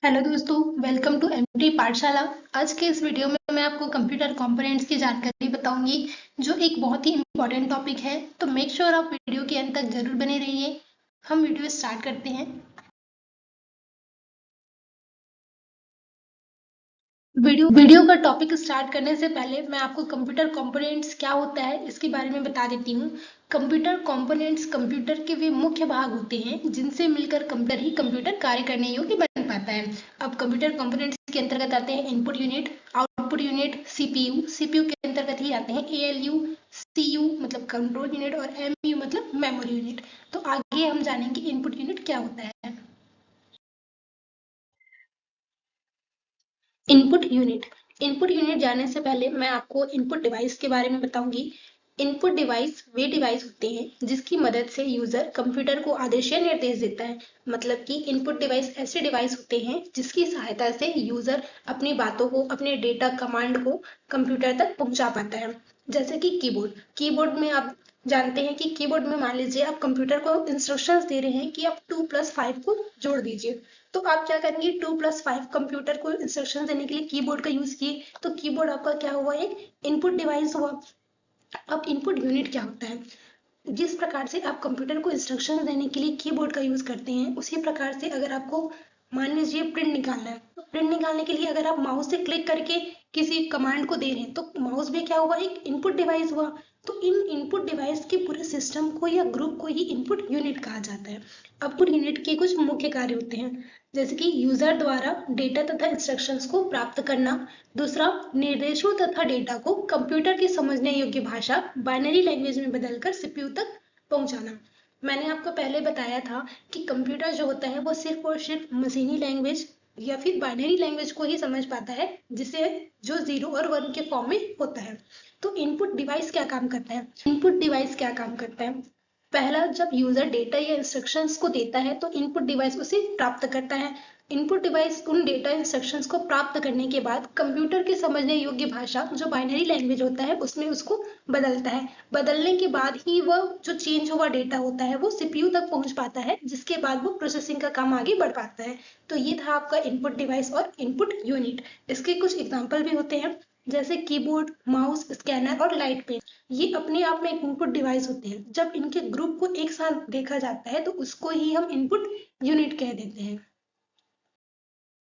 Hello दोस्तों, welcome to MT पाठशाला। आज के इस वीडियो में मैं आपको कंप्यूटर कंपोनेंट्स की जानकारी बताऊंगी, जो एक बहुत ही इम्पोर्टेंट टॉपिक है। तो मेक श्योर आप वीडियो के अंत तक जरूर बने रहिए। हम वीडियो स्टार्ट करते हैं। वीडियो का टॉपिक स्टार्ट करने से पहले मैं आपको कंप्यूटर कंपोनेंट्स क्या होता है इसके बारे में बता देती हूँ। कंप्यूटर कंपोनेंट्स कंप्यूटर के वे मुख्य भाग होते हैं जिनसे मिलकर कंप्यूटर कार्य करने योग्य बन पाता है। अब कंप्यूटर कंपोनेंट्स के अंतर्गत आते हैं input unit, output unit, CPU. CPU के अंतर्गत ही आते हैं एएलयू, सीयू मतलब कंट्रोल यूनिट और एमयू मतलब मेमोरी यूनिट। तो आगे हम जानेंगे इनपुट यूनिट क्या होता है। इनपुट यूनिट जानने से पहले मैं आपको इनपुट डिवाइस के बारे में बताऊंगी। इनपुट डिवाइस वे डिवाइस होते हैं जिसकी मदद से यूजर कंप्यूटर को आदेश या निर्देश देता है। मतलब कि इनपुट डिवाइस ऐसे डिवाइस होते हैं जिसकी सहायता से यूजर अपनी बातों को, अपने डेटा कमांड को कंप्यूटर तक पहुंचा पाता है। जैसे कि कीबोर्ड। कीबोर्ड में आप जानते हैं कि कीबोर्ड में मान लीजिए आप कंप्यूटर को इंस्ट्रक्शंस दे रहे हैं कि आप 2+5 को जोड़ दीजिए। तो आप क्या करेंगे, 2+5 कंप्यूटर को इंस्ट्रक्शन देने के लिए कीबोर्ड का यूज किए, तो कीबोर्ड आपका क्या हुआ, एक इनपुट डिवाइस हुआ। अब इनपुट यूनिट क्या होता है? जिस प्रकार से आप कंप्यूटर को इंस्ट्रक्शन देने के लिए कीबोर्ड का यूज करते हैं, उसी प्रकार से अगर आपको मान लीजिए प्रिंट निकालना है, तो प्रिंट निकालने के लिए अगर आप माउस से क्लिक करके किसी कमांड को दे रहे हैं, तो माउस भी क्या हुआ, एक इनपुट डिवाइस हुआ। तो इन इनपुट डिवाइस के पूरे सिस्टम को या ग्रुप को ही इनपुट यूनिट कहा जाता है। आउटपुट यूनिट के कुछ मुख्य कार्य होते हैं, जैसे कि यूजर द्वारा डेटा तथा इंस्ट्रक्शंस को प्राप्त करना। दूसरा, निर्देशों तथा डेटा को कंप्यूटर की समझने योग्य भाषा बाइनरी लैंग्वेज में बदलकर सीपीयू तक पहुंचाना। मैंने आपको पहले बताया था कि कंप्यूटर जो होता है वो सिर्फ और सिर्फ मशीनी लैंग्वेज या फिर बाइनरी लैंग्वेज को ही समझ पाता है, जिसे जो 0 और 1 के फॉर्म में होता है। तो इनपुट डिवाइस क्या काम करता है? इनपुट डिवाइस क्या काम करता है? पहला, जब यूजर डेटा या इंस्ट्रक्शंस को देता है तो इनपुट डिवाइस उसे प्राप्त करता है। इनपुट डिवाइस उन डेटा इंस्ट्रक्शंस को प्राप्त करने के बाद कंप्यूटर के समझने योग्य भाषा जो बाइनरी लैंग्वेज होता है उसमें उसको बदलता है। बदलने के बाद ही वह जो चेंज हुआ डेटा होता है वो सीपीयू तक पहुंच पाता है, जिसके बाद वो प्रोसेसिंग का काम आगे बढ़ पाता है। तो ये था आपका इनपुट डिवाइस और इनपुट यूनिट। इसके कुछ एग्जाम्पल भी होते हैं, जैसे कीबोर्ड, माउस, स्कैनर और लाइट पेन। ये अपने आप में एक इनपुट डिवाइस होते हैं। जब इनके ग्रुप को एक साथ देखा जाता है तो उसको ही हम इनपुट यूनिट कह देते हैं।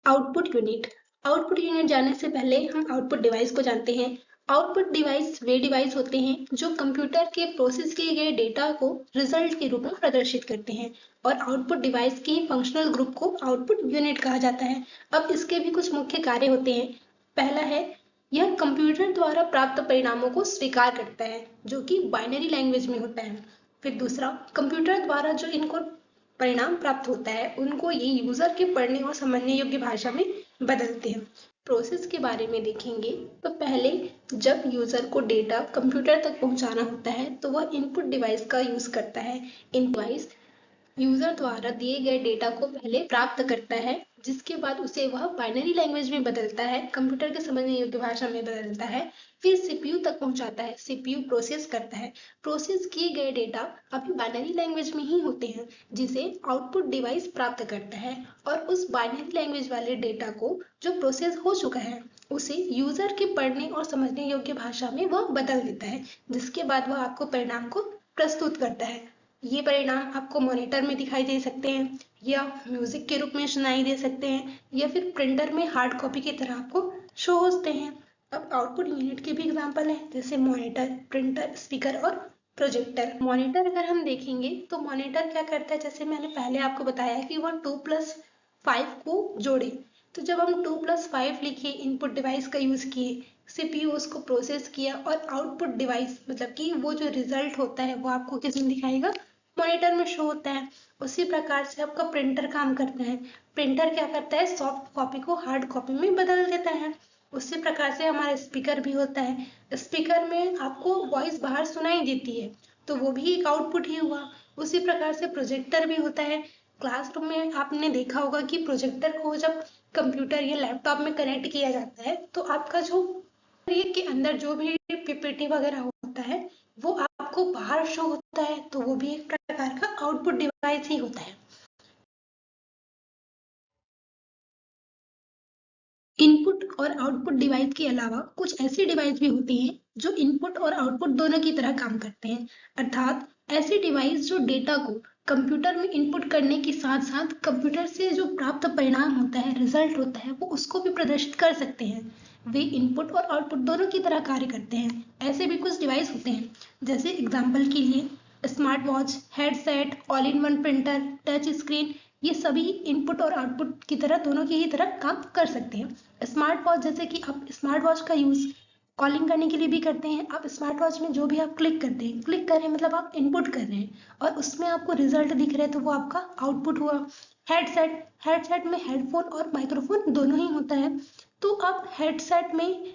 Output unit. आउटपुट यूनिट जानने से पहले हम आउटपुट डिवाइस को जानते हैं। आउटपुट डिवाइस वे डिवाइस होते हैं जो कंप्यूटर के प्रोसेस किए गए डेटा को रिजल्ट के रूप में प्रदर्शित करते हैं, और आउटपुट डिवाइस के फंक्शनल ग्रुप को आउटपुट यूनिट कहा जाता है। अब इसके भी कुछ मुख्य कार्य होते हैं। पहला है, यह कंप्यूटर द्वारा प्राप्त परिणामों को स्वीकार करता है, जो कि बाइनरी लैंग्वेज में होता है। फिर दूसरा, कंप्यूटर द्वारा जो इनको परिणाम प्राप्त होता है उनको ये यूजर के पढ़ने और समझने योग्य भाषा में बदलते हैं। प्रोसेस के बारे में देखेंगे तो पहले, जब यूजर को डेटा कंप्यूटर तक पहुंचाना होता है तो वह इनपुट डिवाइस का यूज करता है। इन डिवाइस यूजर द्वारा दिए गए डेटा को पहले प्राप्त करता है, जिसके बाद उसे वह बाइनरी लैंग्वेज में बदलता है, कंप्यूटर के समझने योग्य भाषा में बदलता है। फिर सीपीयू तक पहुंचाता है, सीपीयू प्रोसेस करता है। प्रोसेस किए गए डेटा अभी बाइनरी लैंग्वेज में ही होते हैं, जिसे आउटपुट डिवाइस प्राप्त करता है, और उस बाइनरी लैंग्वेज वाले डेटा को जो प्रोसेस हो चुका है उसे यूजर के पढ़ने और समझने योग्य भाषा में वह बदल देता है, जिसके बाद वह आपको परिणाम को प्रस्तुत करता है। ये परिणाम आपको मॉनिटर में दिखाई दे सकते हैं, या म्यूजिक के रूप में सुनाई दे सकते हैं, या फिर प्रिंटर में हार्ड कॉपी की तरह आपको शो होते हैं। अब आउटपुट यूनिट के भी एग्जांपल हैं, जैसे मॉनिटर, प्रिंटर, स्पीकर और प्रोजेक्टर। मॉनिटर अगर हम देखेंगे तो मॉनिटर क्या करता है, जैसे मैंने पहले आपको बताया कि वह 2+5 को जोड़े। तो जब हम 2+5 लिखे, इनपुट डिवाइस का यूज किए, सीपीयू उसको प्रोसेस किया, और आउटपुट डिवाइस मतलब कि वो जो रिजल्ट होता है वो आपको किस में दिखाएगा, मॉनिटर में शो होता है। उसी प्रकार से आपका प्रिंटर काम करता है। प्रिंटर क्या करता है, सॉफ्ट कॉपी को हार्ड कॉपी में बदल देता है। उसी प्रकार से हमारा स्पीकर भी होता है। स्पीकर में आपको वॉइस बाहर सुनाई देती है, तो वो भी एक आउटपुट ही हुआ। उसी प्रकार से प्रोजेक्टर भी होता है। क्लासरूम में आपने देखा होगा कि प्रोजेक्टर को जब कंप्यूटर या लैपटॉप में कनेक्ट किया जाता है तो आपका जो के अंदर जो भी पीपीटी वगैरह होता है वो आपको बाहर शो होता है, तो वो भी एक प्रकार का आउटपुट डिवाइस ही होता है। इनपुट और आउटपुट डिवाइस के अलावा कुछ ऐसी डिवाइस भी होती हैं जो इनपुट और आउटपुट दोनों की तरह काम करते हैं, अर्थात ऐसी डिवाइस जो डेटा को कंप्यूटर में इनपुट करने के साथ साथ कंप्यूटर से जो प्राप्त परिणाम होता है, रिजल्ट होता है, वो उसको भी प्रदर्शित कर सकते हैं। वे इनपुट और आउटपुट दोनों की तरह कार्य करते हैं। ऐसे भी कुछ डिवाइस होते हैं, जैसे एग्जाम्पल के लिए smart watch, headset, all in one printer, touch screen, ये सभी इनपुट और आउटपुट की तरह दोनों की ही तरह काम कर सकते हैं। स्मार्ट वॉच, जैसे कि आप स्मार्ट वॉच का यूज कॉलिंग करने के लिए भी करते हैं। आप स्मार्ट वॉच में जो भी आप क्लिक करते हैं, क्लिक कर रहे हैं मतलब आप इनपुट कर रहे हैं और उसमें आपको रिजल्ट दिख रहा है, तो वो आपका आउटपुट हुआ। हेडसेट, हेडसेट में हेडफोन और माइक्रोफोन दोनों ही होता है। तो आप हेडसेट में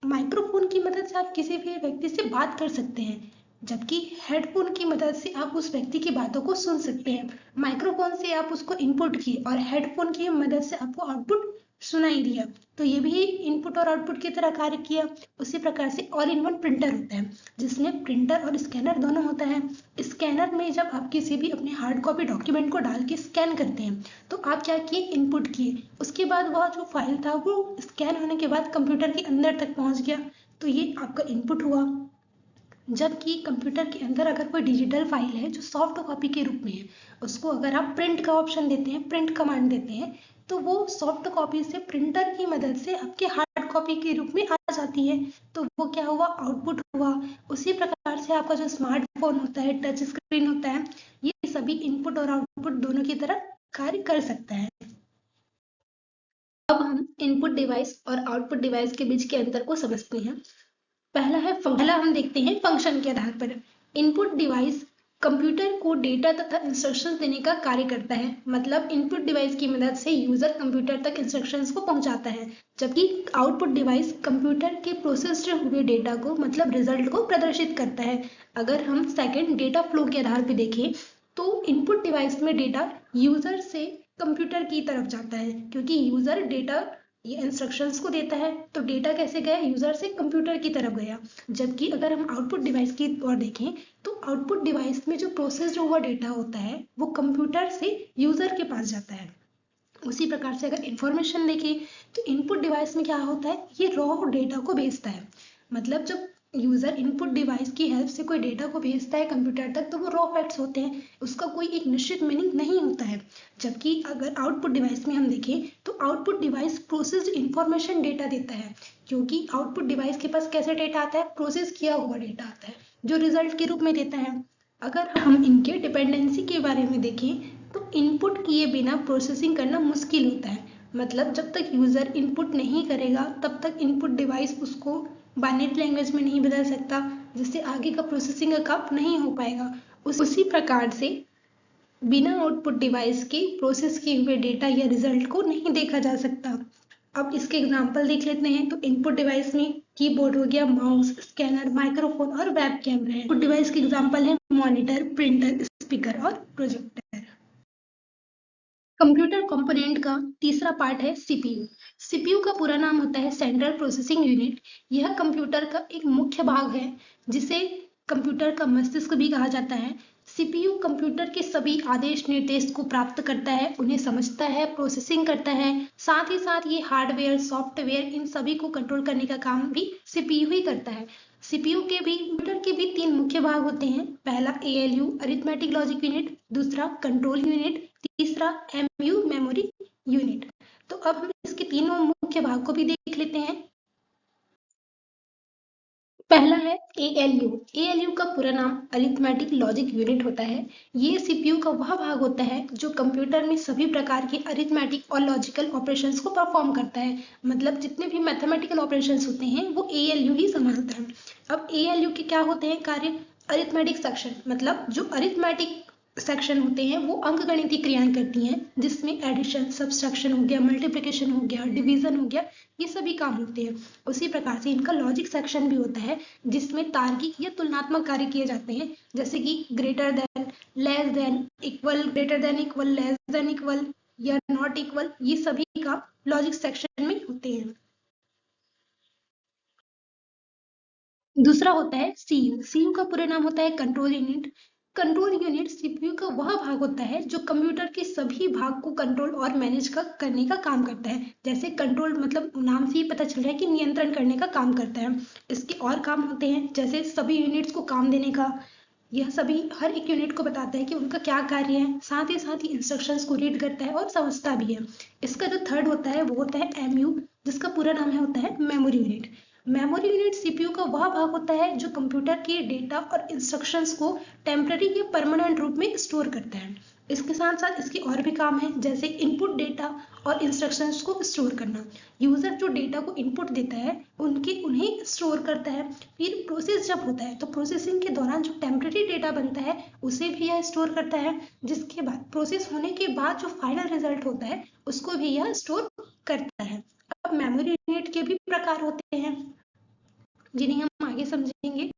माइक्रोफोन की मदद से आप किसी भी व्यक्ति से बात कर सकते हैं, जबकि हेडफोन की मदद से आप उस व्यक्ति की बातों को सुन सकते हैं। माइक्रोफोन से आप उसको इनपुट किए और हेडफोन की मदद से आपको आउटपुट सुनाई दिया, तो ये भी इनपुट और आउटपुट की तरह कार्य किया। उसी प्रकार से ऑल इन वन प्रिंटर होता है, जिसमें प्रिंटर और स्कैनर दोनों होता है। स्कैनर में जब आप किसी भी अपने हार्ड कॉपी डॉक्यूमेंट को डाल के स्कैन करते हैं, तो आप क्या किए, इनपुट किए, उसके बाद वह जो फाइल था वो स्कैन होने के बाद कंप्यूटर के अंदर तक पहुंच गया, तो ये आपका इनपुट हुआ। जबकि कंप्यूटर के अंदर अगर कोई डिजिटल फाइल है जो सॉफ्ट कॉपी के रूप में है, उसको अगर आप प्रिंट का ऑप्शन देते हैं, प्रिंट कमांड देते हैं, तो वो सॉफ्ट कॉपी से प्रिंटर की मदद से आपके हार्ड कॉपी के रूप में आ जाती है, तो वो क्या हुआ, आउटपुट हुआ। उसी प्रकार से आपका जो स्मार्टफोन होता है, टच स्क्रीन होता है, ये सभी इनपुट और आउटपुट दोनों की तरह कार्य कर सकता है। अब हम इनपुट डिवाइस और आउटपुट डिवाइस के बीच के अंतर को समझते हैं। पहला हम देखते हैं फंक्शन के आधार पर। इनपुट डिवाइस कंप्यूटर को डेटा तथा इंस्ट्रक्शंस देने का कार्य करता है, मतलब इनपुट डिवाइस की मदद से यूजर कंप्यूटर तक इंस्ट्रक्शंस को पहुंचाता है, जबकि आउटपुट डिवाइस कंप्यूटर के प्रोसेस्ड हुए डेटा को, मतलब रिजल्ट को प्रदर्शित करता है। अगर हम सेकंड डेटा फ्लो के आधार पर देखें, तो इनपुट डिवाइस में डेटा यूजर से कंप्यूटर की तरफ जाता है, क्योंकि यूजर डेटा ये इंस्ट्रक्शंस को देता है, तो डेटा कैसे गया, यूजर से कंप्यूटर की तरफ गया। जबकि अगर हम आउटपुट डिवाइस की ओर देखें, तो आउटपुट डिवाइस में जो प्रोसेस्ड हुआ डेटा होता है वो कंप्यूटर से यूजर के पास जाता है। उसी प्रकार से अगर इंफॉर्मेशन देखें, तो इनपुट डिवाइस में क्या होता है, ये रॉ डेटा को भेजता है, मतलब जब यूजर इनपुट डिवाइस की हेल्प से कोई डेटा को भेजता है कंप्यूटर तक, तो वो रॉ फैक्ट्स होते हैं, उसका कोई एक निश्चित मीनिंग नहीं होता है। जबकि अगर आउटपुट डिवाइस में हम देखें, तो output device processed information data देता है, क्योंकि आउटपुट डिवाइस के पास कैसे डेटा आता है, प्रोसेस किया हुआ डेटा आता है, जो रिजल्ट के रूप में देता है। अगर हम इनके डिपेंडेंसी के बारे में देखें, तो इनपुट किए बिना प्रोसेसिंग करना मुश्किल होता है, मतलब जब तक यूजर इनपुट नहीं करेगा तब तक इनपुट डिवाइस उसको बाइनरी लैंग्वेज में नहीं बदल सकता, जिससे आगे का प्रोसेसिंग का काम नहीं हो पाएगा। उसी प्रकार से बिना आउटपुट डिवाइस के प्रोसेस किए हुए डेटा या रिजल्ट को नहीं देखा जा सकता। अब इसके एग्जांपल देख लेते हैं। तो इनपुट डिवाइस में कीबोर्ड हो गया, माउस, स्कैनर, माइक्रोफोन और वेब कैमरा है। इनपुट डिवाइस के एग्जांपल है मॉनिटर, प्रिंटर, स्पीकर और प्रोजेक्टर। कंप्यूटर कंपोनेंट का तीसरा पार्ट है सीपीयू। सीपीयू का पूरा नाम होता है सेंट्रल प्रोसेसिंग यूनिट। यह कंप्यूटर का एक मुख्य भाग है, जिसे कंप्यूटर का मस्तिष्क भी कहा जाता है। सीपीयू कंप्यूटर के सभी आदेश निर्देश को प्राप्त करता है, उन्हें समझता है, प्रोसेसिंग करता है। साथ ही साथ ये हार्डवेयर, सॉफ्टवेयर, इन सभी को कंट्रोल करने का काम भी सीपीयू ही करता है। सीपीयू के भी, कंप्यूटर के भी तीन मुख्य भाग होते हैं। पहला एएलयू, अरिथमेटिक लॉजिक यूनिट, दूसरा कंट्रोल यूनिट, तीसरा एमयू, मेमोरी यूनिट। तो अब हम इसके तीनों मुख्य भाग को भी देख लेते हैं। पहला है एएलयू। एएलयू का पूरा नाम अरिथमेटिक लॉजिक यूनिट होता है। ये सीपीयू का वह भाग होता है जो कंप्यूटर में सभी प्रकार के अरिथमेटिक और लॉजिकल ऑपरेशंस को परफॉर्म करता है, मतलब जितने भी मैथमेटिकल ऑपरेशंस होते हैं वो एएलयू ही संभालता है। अब एएलयू के क्या होते हैं कार्य, अरिथमेटिक सेक्शन, मतलब जो अरिथमेटिक सेक्शन होते हैं वो अंकगणितीय क्रियाएं करती हैं, जिसमें एडिशन, सब्सट्रैक्शन हो गया, मल्टीप्लिकेशन हो गया, डिवीजन हो गया, ये सभी काम होते हैं। उसी प्रकार से इनका लॉजिक सेक्शन भी होता है, जिसमें तार्किक या तुलनात्मक कार्य किए जाते हैं, जैसे कि greater than, less than, equal, greater than equal, less than equal या नॉट इक्वल, ये सभी काम लॉजिक सेक्शन में होते हैं। दूसरा होता है सीयू। सीयू का पूरा नाम होता है control unit. Control unit CPU का वह भाग होता है जो कंप्यूटर के सभी भाग को कंट्रोल और मैनेज करने का काम करता है। जैसे कंट्रोल मतलब नाम से ही पता चल रहा है कि नियंत्रण करने का काम करता है। इसके और काम होते हैं जैसे सभी यूनिट्स को काम देने का। यह सभी हर एक यूनिट को बताता है कि उनका क्या कार्य है, साथ ही इंस्ट्रक्शंस को रीड करता है और समझता भी है। इसका जो थर्ड होता है वो होता है एमयू, जिसका पूरा नाम है होता है memory unit. Memory unit CPU का वह भाग होता है जो कंप्यूटर के डेटा और इंस्ट्रक्शंस को टेम्पररी या परमानेंट रूप में स्टोर करता है। इसके साथ साथ इसके और भी काम है जैसे इनपुट डेटा और इंस्ट्रक्शंस को स्टोर करना। यूजर जो डेटा को इनपुट देता है उन्हें स्टोर करता है। फिर प्रोसेस जब होता है तो प्रोसेसिंग के दौरान जो टेम्पररी डेटा बनता है उसे भी यह स्टोर करता है। जिसके बाद प्रोसेस होने के बाद जो फाइनल रिजल्ट होता है उसको भी यह स्टोर करता है। अब मेमोरी यूनिट के भी प्रकार होते हैं जिन्हें हम आगे समझेंगे।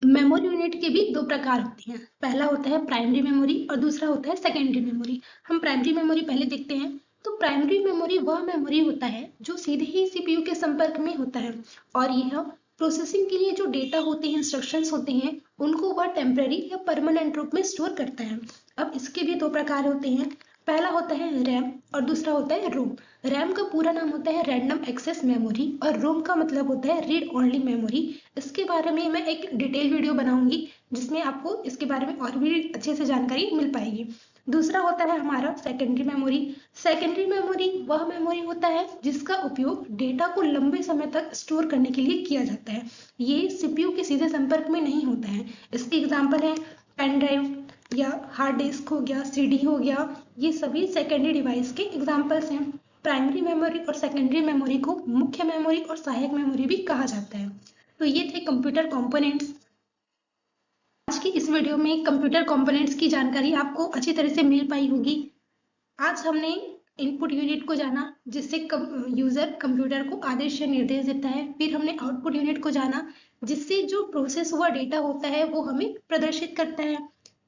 मेमोरी यूनिट के भी दो प्रकार होते हैं। पहला होता है प्राइमरी मेमोरी और दूसरा होता है सेकेंडरी मेमोरी। हम प्राइमरी मेमोरी पहले देखते हैं। तो प्राइमरी मेमोरी वह मेमोरी होता है जो सीधे ही सीपीयू के संपर्क में होता है और यह प्रोसेसिंग के लिए जो डेटा होते हैं, इंस्ट्रक्शंस होते हैं, उनको वह टेम्पररी या परमानेंट रूप में स्टोर करता है। अब इसके भी दो प्रकार होते हैं। पहला होता है रैम और दूसरा होता है रोम। रैम का पूरा नाम होता है रैंडम एक्सेस मेमोरी और रोम का मतलब होता है रीड ओनली मेमोरी। इसके बारे में मैं एक डिटेल वीडियो बनाऊंगी जिसमें आपको इसके बारे में और भी अच्छे से जानकारी मिल पाएगी। दूसरा होता है हमारा सेकेंडरी मेमोरी। सेकेंडरी मेमोरी वह मेमोरी होता है जिसका उपयोग डेटा को लंबे समय तक स्टोर करने के लिए किया जाता है। ये सीपीयू के सीधे संपर्क में नहीं होता है। इसके एग्जाम्पल है पेन ड्राइव या हार्ड डिस्क हो गया, सीडी हो गया। ये सभी सेकेंडरी डिवाइस के एग्जाम्पल्स हैं। प्राइमरी मेमोरी और सेकेंडरी मेमोरी को मुख्य मेमोरी और सहायक मेमोरी भी कहा जाता है। तो ये थे कंप्यूटर कंपोनेंट्स। आज की इस वीडियो में कंप्यूटर कंपोनेंट्स की जानकारी आपको अच्छी तरह से मिल पाई होगी। आज हमने इनपुट यूनिट को जाना जिससे यूजर कंप्यूटर को आदेश या निर्देश देता है। फिर हमने आउटपुट यूनिट को जाना जिससे जो प्रोसेस हुआ डेटा होता है वो हमें प्रदर्शित करता है।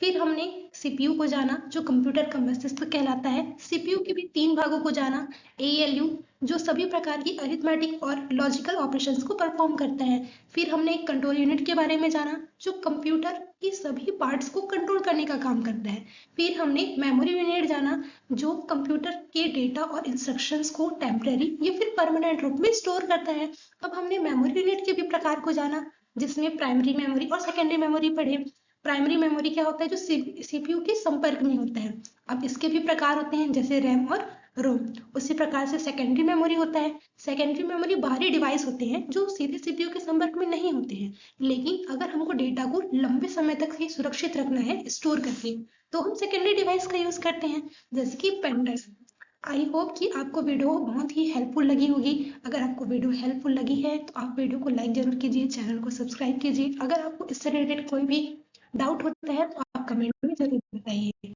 फिर हमने सीपीयू को जाना जो कंप्यूटर का मस्तिष्क कहलाता है। सीपीयू के भी तीन भागों को जाना। एएलयू जो सभी प्रकार की अरिथमेटिक और लॉजिकल ऑपरेशंस को परफॉर्म करता है। फिर हमने एक कंट्रोल यूनिट के बारे में जाना जो कंप्यूटर की सभी पार्ट्स को कंट्रोल करने का काम करता है। फिर हमने मेमोरी यूनिट जाना जो कंप्यूटर के डेटा और इंस्ट्रक्शंस को टेम्पररी या फिर परमानेंट रूप में स्टोर करता है। अब हमने मेमोरी यूनिट के भी प्रकार को जाना जिसमें प्राइमरी मेमोरी और सेकेंडरी मेमोरी पढ़े। प्राइमरी मेमोरी क्या होता है जो सीपीयू के संपर्क में होता है। अब इसके भी प्रकार होते हैं जैसे रैम और रोम। उसी प्रकार से सेकेंडरी मेमोरी होता है। सेकेंडरी मेमोरी बाहरी डिवाइस होते हैं जो सीधे सीपीयू के संपर्क में नहीं होते हैं, लेकिन अगर हमको डेटा को लंबे समय तक ही सुरक्षित रखना है स्टोर करके तो हम सेकेंडरी डिवाइस का यूज करते हैं जैसे कि पेन ड्राइव। आई होप कि आपको वीडियो बहुत ही हेल्पफुल लगी होगी। अगर आपको वीडियो हेल्पफुल लगी है तो आप वीडियो को लाइक जरूर कीजिए, चैनल को सब्सक्राइब कीजिए। अगर आपको इससे रिलेटेड कोई भी डाउट होता है तो आप कमेंट में जरूर बताइए।